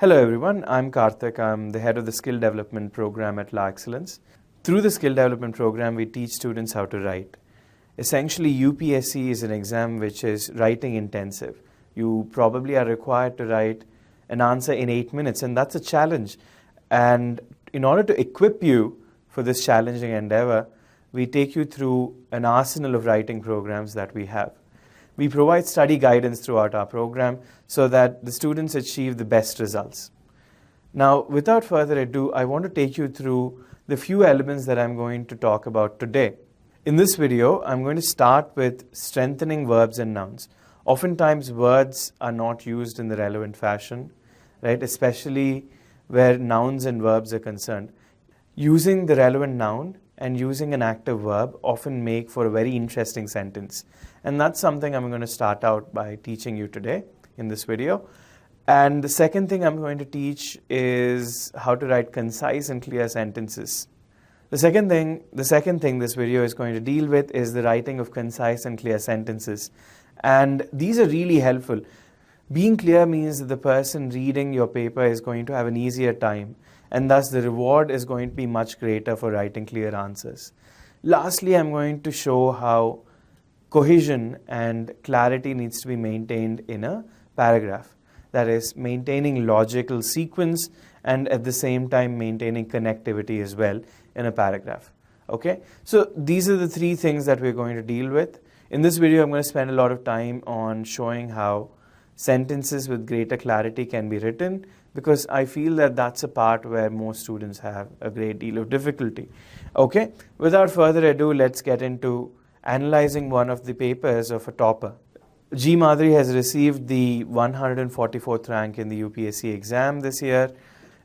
Hello everyone, I'm Karthik. I'm the head of the Skill Development Program at La Excellence. Through the Skill Development Program, we teach students how to write. Essentially, UPSC is an exam which is writing intensive. You probably are required to write an answer in 8 minutes, and that's a challenge. And in order to equip you for this challenging endeavor, we take you through an arsenal of writing programs that we have. We provide study guidance throughout our program so that the students achieve the best results. Now, without further ado, I want to take you through the few elements that I'm going to talk about today. In this video, I'm going to start with strengthening verbs and nouns. Oftentimes, words are not used in the relevant fashion, right? Especially where nouns and verbs are concerned. Using the relevant noun and using an active verb often make for a very interesting sentence. And that's something I'm going to start out by teaching you today in this video. And the second thing I'm going to teach is how to write concise and clear sentences. The second thing this video is going to deal with is the writing of concise and clear sentences. And these are really helpful. Being clear means that the person reading your paper is going to have an easier time, and thus the reward is going to be much greater for writing clear answers. Lastly, I'm going to show how cohesion and clarity needs to be maintained in a paragraph. That is, maintaining logical sequence and at the same time maintaining connectivity as well in a paragraph. Okay, so these are the three things that we're going to deal with. In this video, I'm going to spend a lot of time on showing how sentences with greater clarity can be written, because I feel that that's a part where most students have a great deal of difficulty. Okay, without further ado, let's get into analyzing one of the papers of a topper. G. Madhuri has received the 144th rank in the UPSC exam this year.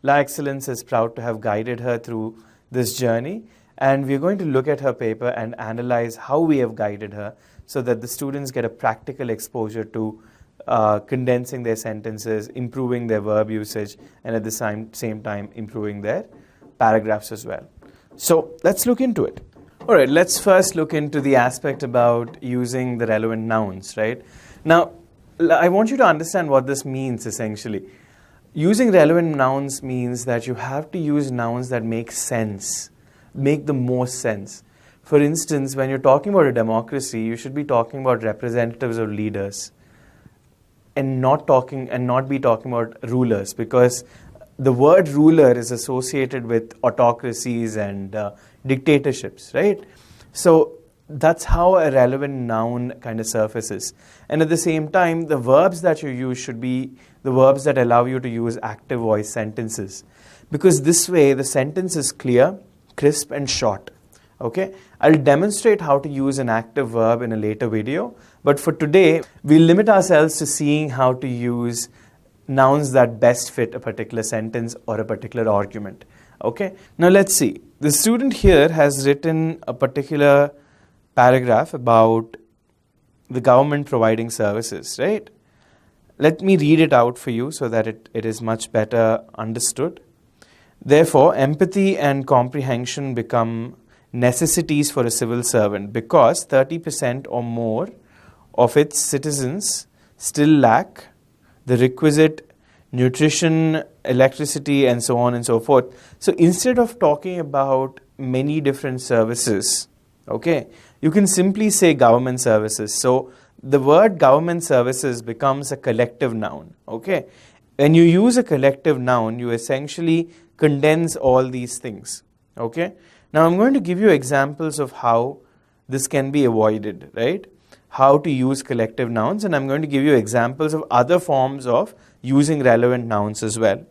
La Excellence is proud to have guided her through this journey, and we're going to look at her paper and analyze how we have guided her so that the students get a practical exposure to condensing their sentences, improving their verb usage, and at the same time improving their paragraphs as well. So let's look into it. All right, let's first look into the aspect about using the relevant nouns, right? Now, I want you to understand what this means essentially. Using relevant nouns means that you have to use nouns that make sense, make the most sense. For instance, when you're talking about a democracy, you should be talking about representatives of leaders and not be talking about rulers, because the word ruler is associated with autocracies and dictatorships, right? So that's how a relevant noun kind of surfaces. And at the same time, the verbs that you use should be the verbs that allow you to use active voice sentences, because this way the sentence is clear, crisp, and short. Okay, I'll demonstrate how to use an active verb in a later video, but for today, we'll limit ourselves to seeing how to use nouns that best fit a particular sentence or a particular argument. Okay, now let's see. The student here has written a particular paragraph about the government providing services, right? Let me read it out for you so that it is much better understood. Therefore, empathy and comprehension become necessities for a civil servant because 30% or more of its citizens still lack the requisite nutrition, electricity, and so on and so forth. So instead of talking about many different services, okay, you can simply say government services. So the word government services becomes a collective noun, okay? When you use a collective noun, you essentially condense all these things, okay? Now I'm going to give you examples of how this can be avoided, right? How to use collective nouns, and I'm going to give you examples of other forms of using relevant nouns as well.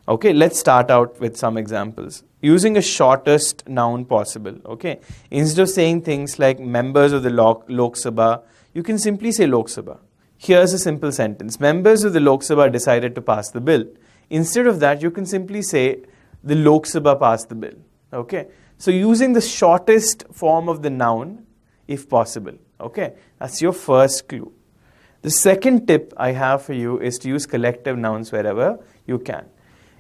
Okay, let's start out with some examples. Using a shortest noun possible, okay? Instead of saying things like members of the Lok Sabha, you can simply say Lok Sabha. Here's a simple sentence. Members of the Lok Sabha decided to pass the bill. Instead of that, you can simply say the Lok Sabha passed the bill. Okay, so using the shortest form of the noun if possible. Okay, that's your first clue. The second tip I have for you is to use collective nouns wherever you can.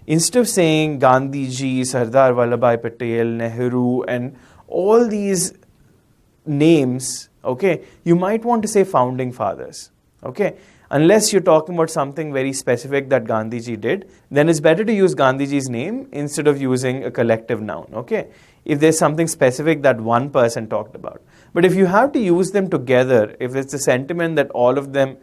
Instead of saying Gandhi ji, Sardar Vallabhbhai Patel, Nehru, and all these names, okay, you might want to say founding fathers. Okay, Unless you're talking about something very specific that Gandhiji did, then it's better to use Gandhiji's name instead of using a collective noun, okay? If there's something specific that one person talked about. But if you have to use them together, if it's a sentiment that all of them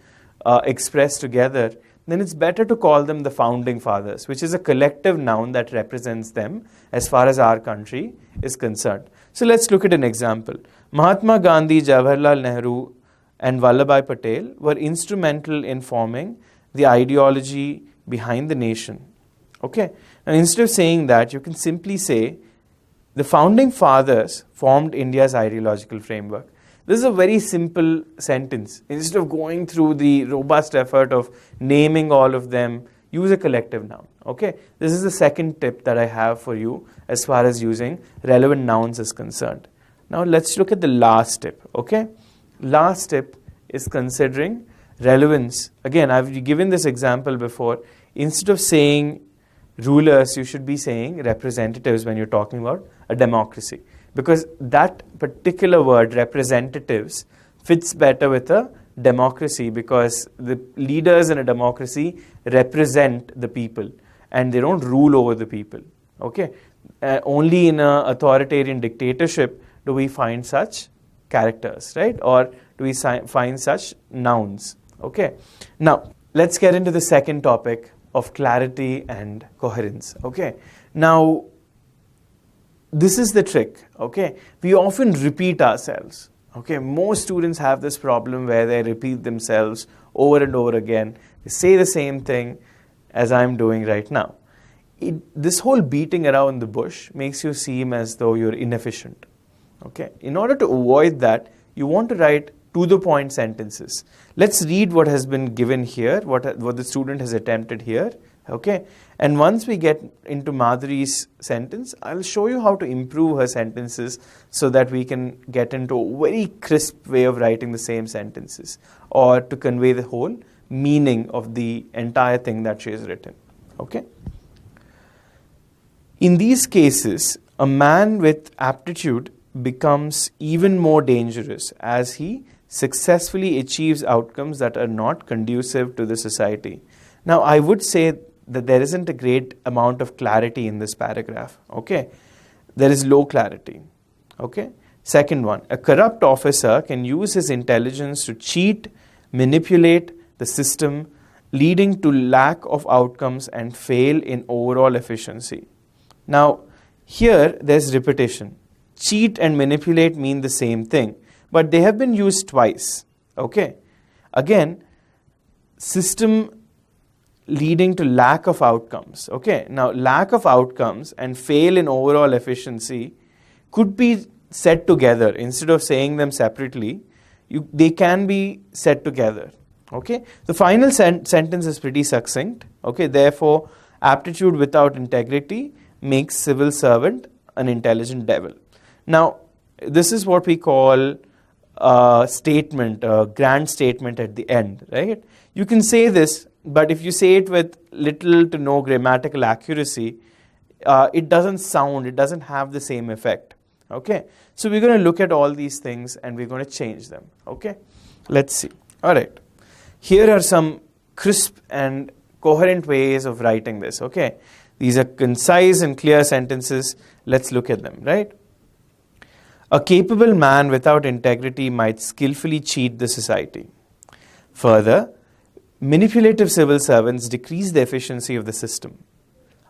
express together, then it's better to call them the founding fathers, which is a collective noun that represents them as far as our country is concerned. So let's look at an example. Mahatma Gandhi, Jawaharlal Nehru, and Vallabhbhai Patel were instrumental in forming the ideology behind the nation. Okay? And instead of saying that, you can simply say, the founding fathers formed India's ideological framework. This is a very simple sentence. Instead of going through the robust effort of naming all of them, use a collective noun. Okay? This is the second tip that I have for you as far as using relevant nouns is concerned. Now let's look at the last tip. Okay? Last tip is considering relevance. Again, I've given this example before. Instead of saying rulers, you should be saying representatives when you're talking about a democracy. Because that particular word, representatives, fits better with a democracy because the leaders in a democracy represent the people and they don't rule over the people. Okay? Only in an authoritarian dictatorship do we find such characters, right? Or do we find such nouns? Okay? Now, let's get into the second topic of clarity and coherence. Okay? Now, this is the trick, okay? We often repeat ourselves, okay? Most students have this problem where they repeat themselves over and over again. They say the same thing as I'm doing right now. This whole beating around the bush makes you seem as though you're inefficient, okay? In order to avoid that, you want to write to-the-point sentences. Let's read what has been given here, what the student has attempted here. Okay, and once we get into Madhuri's sentence, I'll show you how to improve her sentences so that we can get into a very crisp way of writing the same sentences or to convey the whole meaning of the entire thing that she has written. Okay. In these cases, a man with aptitude becomes even more dangerous as he successfully achieves outcomes that are not conducive to the society. Now, I would say that there isn't a great amount of clarity in this paragraph, okay? There is low clarity, okay? Second one, a corrupt officer can use his intelligence to cheat, manipulate the system, leading to lack of outcomes and fail in overall efficiency. Now, here there's repetition. Cheat and manipulate mean the same thing, but they have been used twice, okay? Again, system leading to lack of outcomes. Okay, now lack of outcomes and fail in overall efficiency could be said together instead of saying them separately. They can be said together. Okay, the final sentence is pretty succinct. Okay, therefore, aptitude without integrity makes civil servant an intelligent devil. Now, this is what we call a statement, a grand statement at the end, right? You can say this, but if you say it with little to no grammatical accuracy, it doesn't have the same effect. Okay, so we're going to look at all these things and we're going to change them. Okay, let's see. All right, here are some crisp and coherent ways of writing this. Okay, these are concise and clear sentences. Let's look at them, right? A capable man without integrity might skillfully cheat the society. Further, manipulative civil servants decrease the efficiency of the system.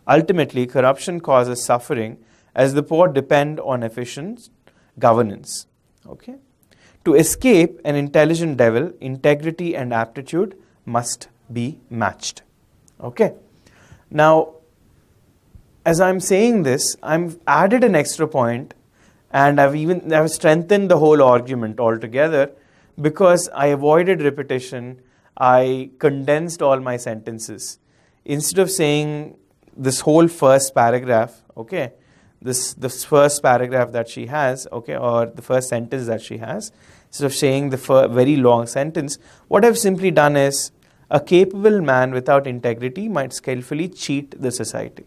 Ultimately, corruption causes suffering as the poor depend on efficient governance. Okay? To escape an intelligent devil, integrity and aptitude must be matched. Okay? Now, as I'm saying this, I've added an extra point and I've strengthened the whole argument altogether because I avoided repetition. I condensed all my sentences. Instead of saying this whole first paragraph, okay, this first paragraph that she has, okay, or the first sentence that she has, instead of saying the very long sentence, what I've simply done is, a capable man without integrity might skillfully cheat the society.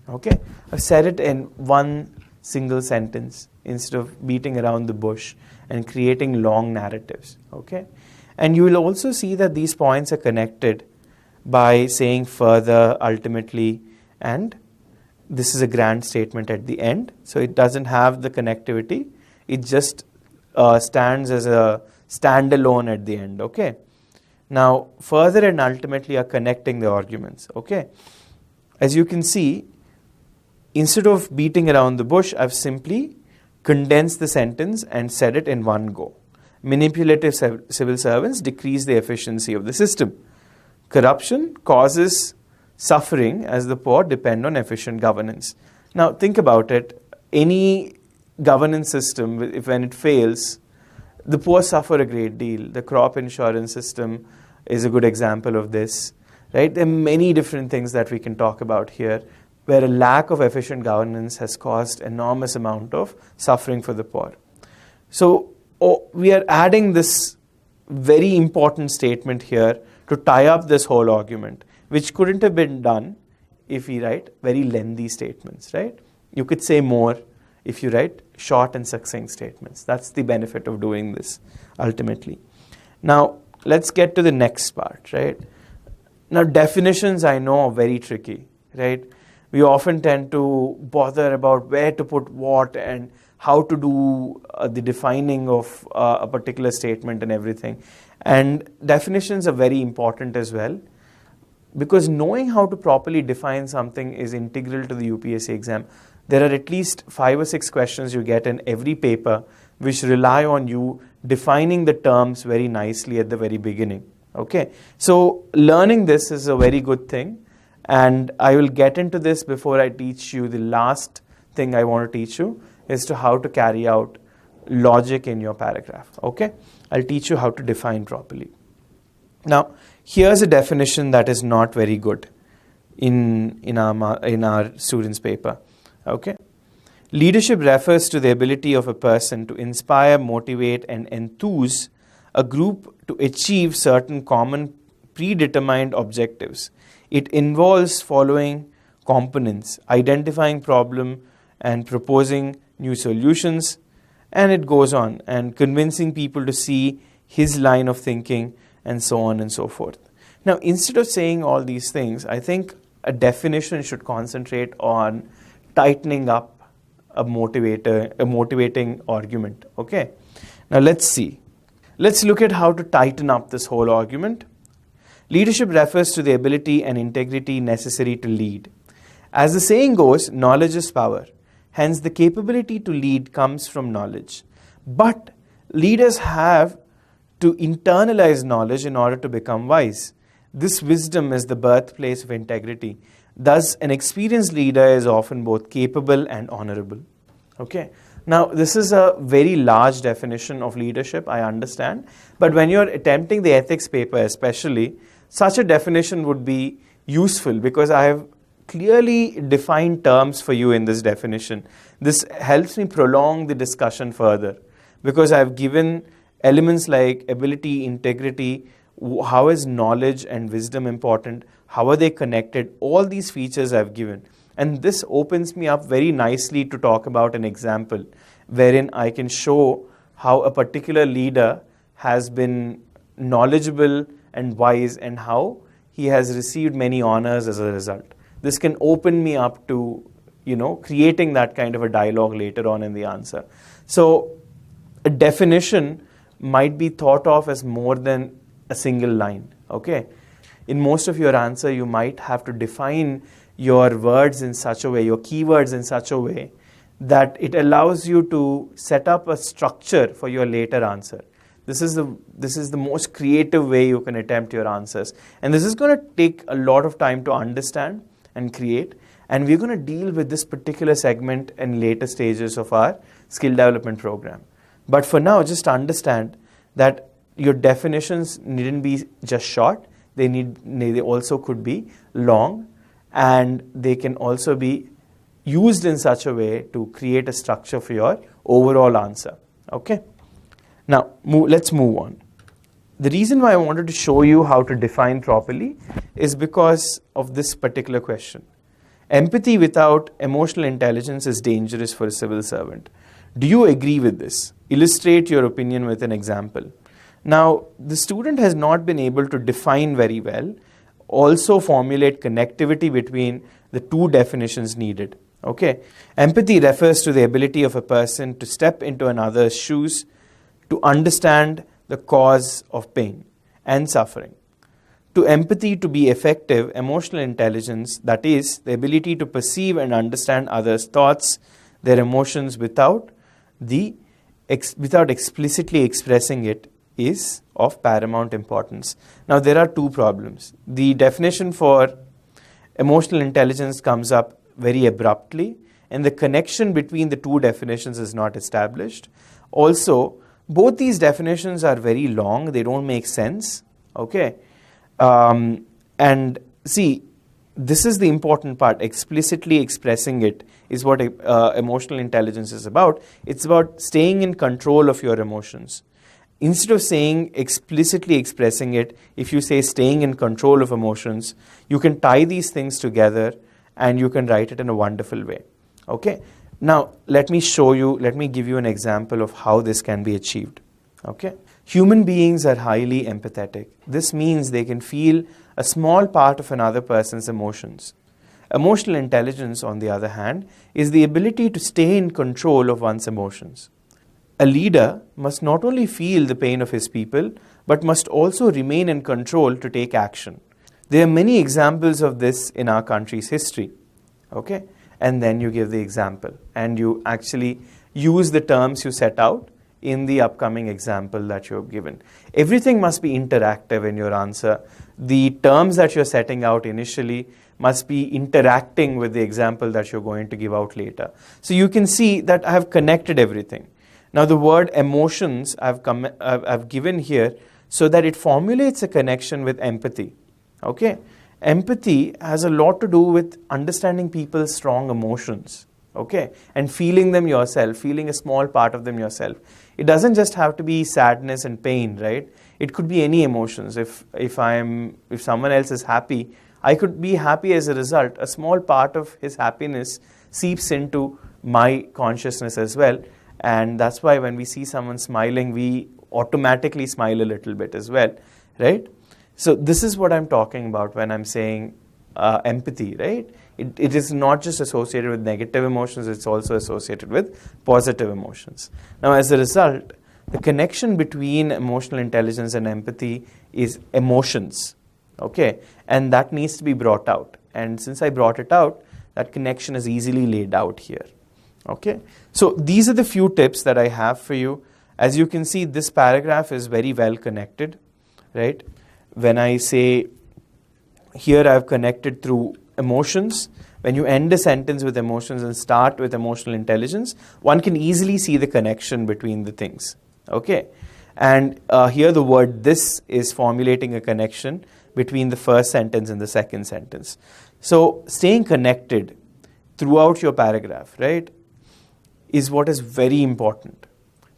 Okay, I've said it in one single sentence instead of beating around the bush and creating long narratives. Okay, And you will also see that these points are connected by saying further, ultimately, and this is a grand statement at the end. So it doesn't have the connectivity. It just stands as a standalone at the end, okay? Now, further and ultimately are connecting the arguments, okay? As you can see, instead of beating around the bush, I've simply condensed the sentence and said it in one go. Manipulative civil servants decrease the efficiency of the system. Corruption causes suffering as the poor depend on efficient governance. Now, think about it. Any governance system, when it fails, the poor suffer a great deal. The crop insurance system is a good example of this, right? There are many different things that we can talk about here, where a lack of efficient governance has caused enormous amount of suffering for the poor. So we are adding this very important statement here to tie up this whole argument, which couldn't have been done if we write very lengthy statements, right? You could say more if you write short and succinct statements. That's the benefit of doing this, ultimately. Now, let's get to the next part, right? Now, definitions I know are very tricky, right? We often tend to bother about where to put what and how to do the defining of a particular statement and everything. And definitions are very important as well, because knowing how to properly define something is integral to the UPSC exam. There are at least 5 or 6 questions you get in every paper which rely on you defining the terms very nicely at the very beginning. Okay, so learning this is a very good thing, and I will get into this before I teach you. The last thing I want to teach you is to how to carry out logic in your paragraph. Okay, I'll teach you how to define properly. Now, here's a definition that is not very good in our students' paper. Okay, leadership refers to the ability of a person to inspire, motivate, and enthuse a group to achieve certain common predetermined objectives. It involves following components: identifying problem and proposing new solutions, and it goes on, and convincing people to see his line of thinking, and so on and so forth. Now, instead of saying all these things, I think a definition should concentrate on tightening up a motivating argument. Okay, now let's see. Let's look at how to tighten up this whole argument. Leadership refers to the ability and integrity necessary to lead. As the saying goes, knowledge is power. Hence, the capability to lead comes from knowledge. But leaders have to internalize knowledge in order to become wise. This wisdom is the birthplace of integrity. Thus, an experienced leader is often both capable and honorable. Okay. Now, this is a very large definition of leadership, I understand. But when you're attempting the ethics paper especially, such a definition would be useful, because I have clearly defined terms for you in this definition. This helps me prolong the discussion further, because I've given elements like ability, integrity, how is knowledge and wisdom important, how are they connected, all these features I've given. And this opens me up very nicely to talk about an example wherein I can show how a particular leader has been knowledgeable and wise, and how he has received many honors as a result. This can open me up to, creating that kind of a dialogue later on in the answer. So a definition might be thought of as more than a single line. Okay. In most of your answer, you might have to define your words in such a way, your keywords in such a way, that it allows you to set up a structure for your later answer. This is the most creative way you can attempt your answers. And this is going to take a lot of time to understand and create. And we're going to deal with this particular segment in later stages of our skill development program. But for now, just understand that your definitions needn't be just short. They also could be long, and they can also be used in such a way to create a structure for your overall answer. Okay. Now, let's move on. The reason why I wanted to show you how to define properly is because of this particular question. Empathy without emotional intelligence is dangerous for a civil servant. Do you agree with this? Illustrate your opinion with an example. Now, the student has not been able to define very well, also formulate connectivity between the two definitions needed. Okay, empathy refers to the ability of a person to step into another's shoes to understand the cause of pain and suffering. To empathy to be effective, emotional intelligence, that is, the ability to perceive and understand others' thoughts, their emotions without explicitly expressing it, is of paramount importance. Now, there are two problems. The definition for emotional intelligence comes up very abruptly, and the connection between the two definitions is not established. Also, both these definitions are very long, they don't make sense. Okay, and see, this is the important part. Explicitly expressing it is what emotional intelligence is about. It's about staying in control of your emotions. Instead of saying explicitly expressing it, if you say staying in control of emotions, you can tie these things together and you can write it in a wonderful way. Okay. Now, let me give you an example of how this can be achieved. Okay. Human beings are highly empathetic. This means they can feel a small part of another person's emotions. Emotional intelligence, on the other hand, is the ability to stay in control of one's emotions. A leader must not only feel the pain of his people, but must also remain in control to take action. There are many examples of this in our country's history. Okay? And then you give the example and you actually use the terms you set out in the upcoming example that you have given. Everything must be interactive in your answer. The terms that you're setting out initially must be interacting with the example that you're going to give out later. So you can see that I have connected everything. Now the word emotions I've given here so that it formulates a connection with empathy. Okay? Empathy has a lot to do with understanding people's strong emotions. Okay? And feeling them yourself, feeling a small part of them yourself. It doesn't just have to be sadness and pain, right? It could be any emotions. If someone else is happy, I could be happy as a result. A small part of his happiness seeps into my consciousness as well. And that's why when we see someone smiling, we automatically smile a little bit as well, right? So this is what I'm talking about when I'm saying empathy, right? It is not just associated with negative emotions, it's also associated with positive emotions. Now, as a result, the connection between emotional intelligence and empathy is emotions, okay? And that needs to be brought out. And since I brought it out, that connection is easily laid out here. Okay, so these are the few tips that I have for you. As you can see, this paragraph is very well connected, right? When I say here I've connected through emotions, when you end a sentence with emotions and start with emotional intelligence, one can easily see the connection between the things. Okay, and here the word this is formulating a connection between the first sentence and the second sentence. So staying connected throughout your paragraph, right, is what is very important.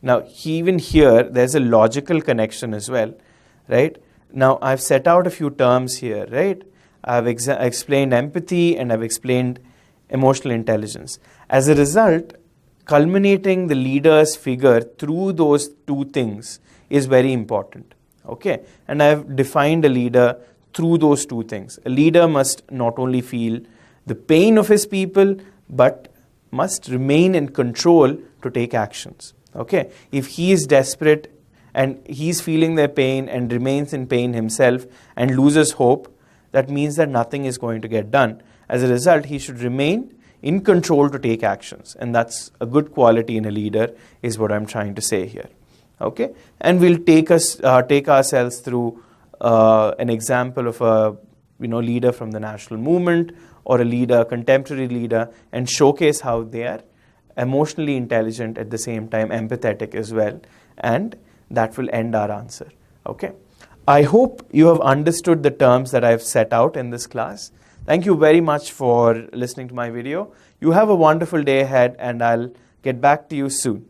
Now, even here, there's a logical connection as well, right? Now, I've set out a few terms here, right? I've explained empathy and I've explained emotional intelligence. As a result, culminating the leader's figure through those two things is very important, okay? And I've defined a leader through those two things. A leader must not only feel the pain of his people, but must remain in control to take actions. Okay, if he is desperate and he's feeling their pain and remains in pain himself and loses hope, that means that nothing is going to get done. As a result, he should remain in control to take actions, and that's a good quality in a leader, is what I'm trying to say here. Okay, and we'll take ourselves through an example of a leader from the national movement, or a contemporary leader, and showcase how they are emotionally intelligent at the same time empathetic as well, and that will end our answer. Okay, I hope you have understood the terms that I've set out in this class. Thank you very much for listening to my video. You have a wonderful day ahead, and I'll get back to you soon.